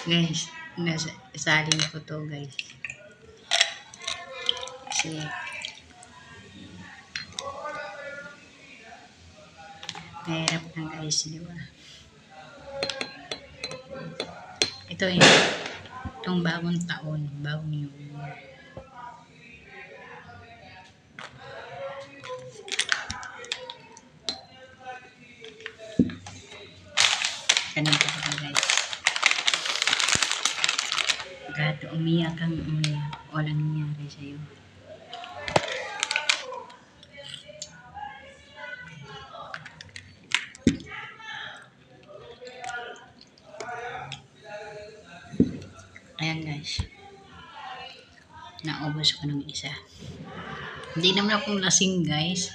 Guys, salin ko to guys. Kasi mahirap na guys, di ba? Ito itong bagong taon, bagong yun. Ganito ka guys. Kahit umiyak kang umiyak, walang nangyari sa'yo. Ayan guys. Naubos ko ng isa. Hindi naman akong lasing guys.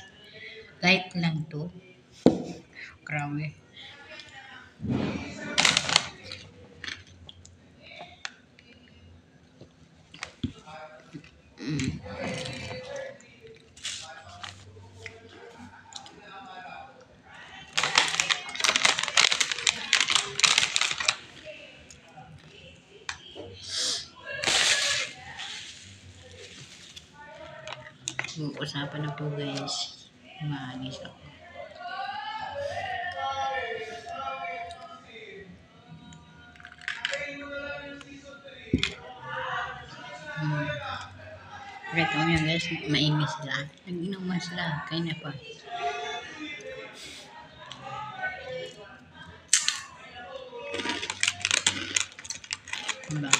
Light lang to. Grabe. Usapan na po guys. Maanis ako. Right mo yan guys, mainis sila. Nag-inuman sila, kaya na pa. Diba?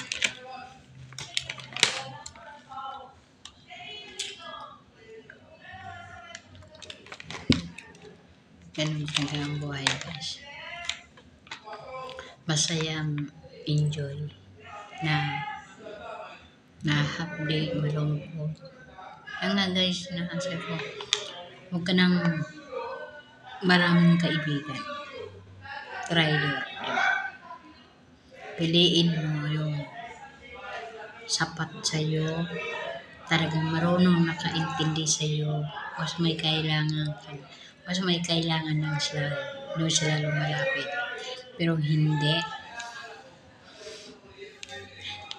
Ganun talaga ang buhay guys. Masaya, enjoy na hapdi, malungkot. Yan nga guys, nakasal ko. Huwag ka nang maraming kaibigan. Trailer, diba? Piliin mo yung sapat sa'yo, talagang marunong nakaintindi sa'yo, mas may kailangan lang sila, doon sila lumalapit. Pero hindi,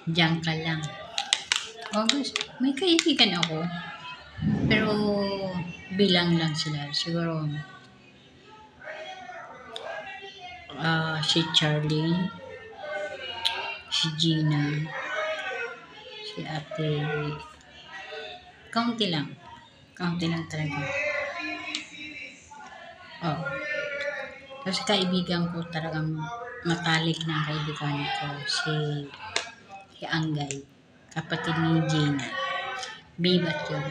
diyan ka lang. Oh guys, may kaibigan ako, pero bilang lang sila. Siguro si Charlie, si Gina, si Ate, kaunti lang talaga. Kasi kaibigan ko talagang matalik na kaibigan ko, si Anggay, kapatid ni Gina. Bibat yun.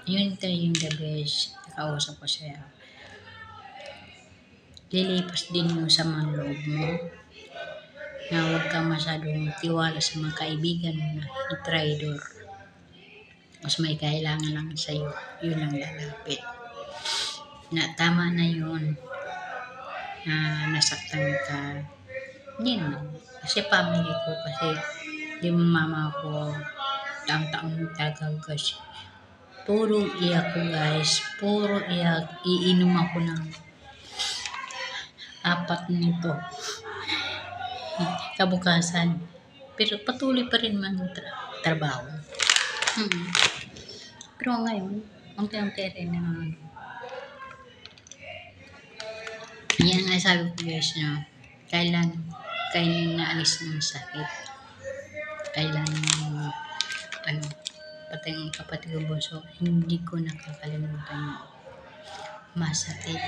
Yun tayo yung the best. Nakausap ko siya. Lilipas din mo sa mga loob mo na huwag ka masyadong tiwala sa mga kaibigan mo na i-traidor. Mas may kailangan lang sa'yo, yun ang lalapit. Na tama na yun na nasaktan ka. Hindi naman. Kasi family ko, kasi yung mama ko, taong-taong talaga guys. Puro iyak ko guys. Puro iyak. Iinom ako ng 4 nito. Kabukasan. Pero patuloy pa rin man trabaho. Pero ngayon, unti-unti rin na yan nga sabi ko guys na kailan naalis ng sakit. Kailan pati ang kapatid ko bunso, hindi ko nakakalimutan yung masakit.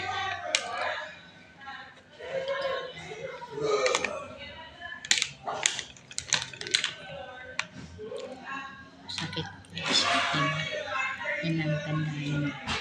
Sakit guys. Yan ang tandaan mo.